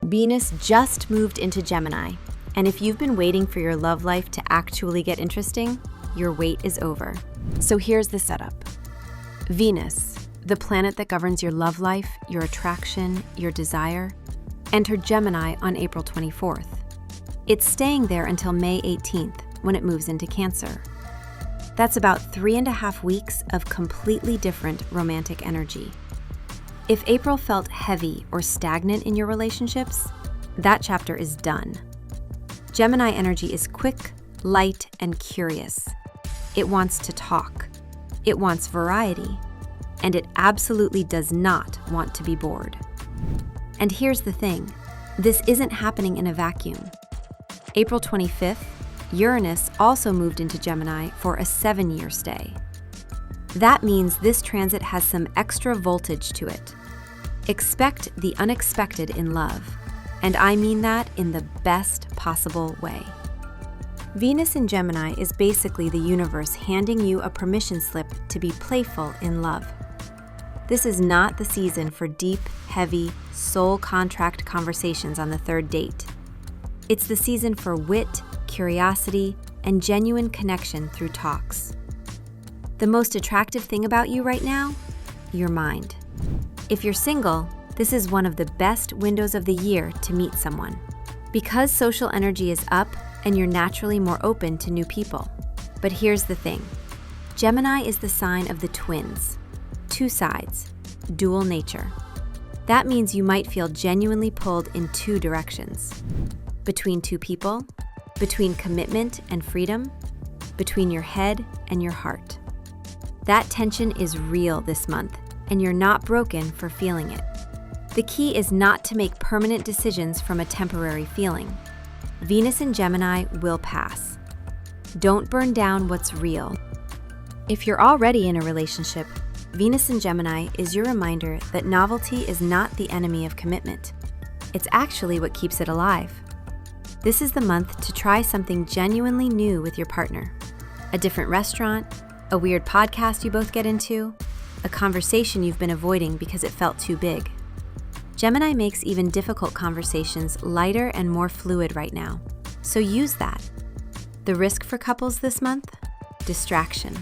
Venus just moved into Gemini, and if you've been waiting for your love life to actually get interesting, your wait is over. So here's the setup. Venus, the planet that governs your love life, your attraction, your desire, entered Gemini on April 24th. It's staying there until May 18th, when it moves into Cancer. That's about 3.5 weeks of completely different romantic energy. If April felt heavy or stagnant in your relationships, that chapter is done. Gemini energy is quick, light, and curious. It wants to talk. It wants variety. And it absolutely does not want to be bored. And here's the thing, this isn't happening in a vacuum. April 25th, Uranus also moved into Gemini for a 7-year stay. That means this transit has some extra voltage to it. Expect the unexpected in love, and I mean that in the best possible way. Venus in Gemini is basically the universe handing you a permission slip to be playful in love. This is not the season for deep, heavy, soul contract conversations on the third date. It's the season for wit, curiosity, and genuine connection through talks. The most attractive thing about you right now? Your mind. If you're single, this is one of the best windows of the year to meet someone, because social energy is up and you're naturally more open to new people. But here's the thing. Gemini is the sign of the twins. 2 sides, dual nature. That means you might feel genuinely pulled in 2 directions. Between 2 people, between commitment and freedom, between your head and your heart. That tension is real this month, and you're not broken for feeling it. The key is not to make permanent decisions from a temporary feeling. Venus in Gemini will pass. Don't burn down what's real. If you're already in a relationship, Venus in Gemini is your reminder that novelty is not the enemy of commitment. It's actually what keeps it alive. This is the month to try something genuinely new with your partner. A different restaurant, a weird podcast you both get into, a conversation you've been avoiding because it felt too big. Gemini makes even difficult conversations lighter and more fluid right now, so use that. The risk for couples this month? Distraction.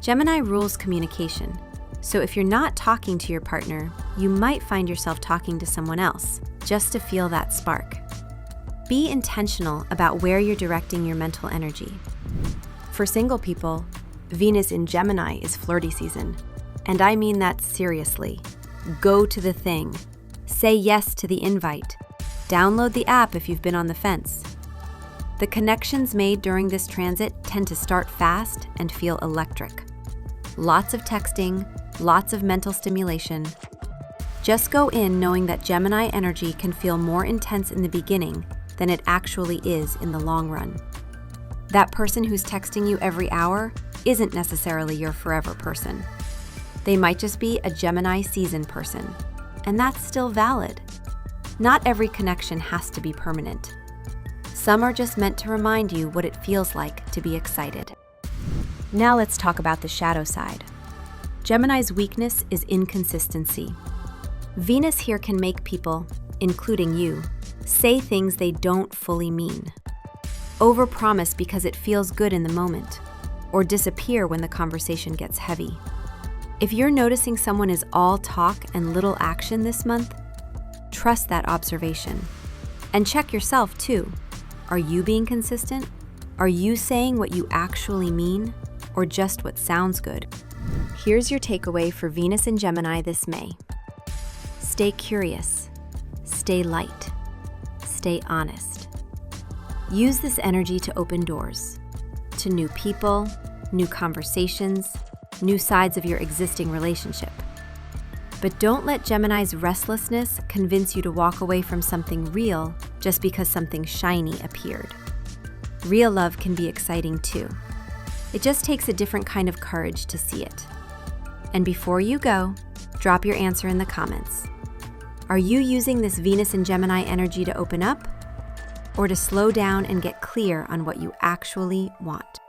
Gemini rules communication, so if you're not talking to your partner, you might find yourself talking to someone else, just to feel that spark. Be intentional about where you're directing your mental energy. For single people, Venus in Gemini is flirty season. And I mean that seriously. Go to the thing. Say yes to the invite. Download the app if you've been on the fence. The connections made during this transit tend to start fast and feel electric. Lots of texting, lots of mental stimulation. Just go in knowing that Gemini energy can feel more intense in the beginning than it actually is in the long run. That person who's texting you every hour isn't necessarily your forever person. They might just be a Gemini season person, and that's still valid. Not every connection has to be permanent. Some are just meant to remind you what it feels like to be excited. Now let's talk about the shadow side. Gemini's weakness is inconsistency. Venus here can make people, including you, say things they don't fully mean. Overpromise because it feels good in the moment, or disappear when the conversation gets heavy. If you're noticing someone is all talk and little action this month, trust that observation. And check yourself too. Are you being consistent? Are you saying what you actually mean, or just what sounds good? Here's your takeaway for Venus in Gemini this May. Stay curious. Stay light. Stay honest. Use this energy to open doors to new people, new conversations, new sides of your existing relationship. But don't let Gemini's restlessness convince you to walk away from something real just because something shiny appeared. Real love can be exciting too. It just takes a different kind of courage to see it. And before you go, drop your answer in the comments. Are you using this Venus and Gemini energy to open up, or to slow down and get clear on what you actually want?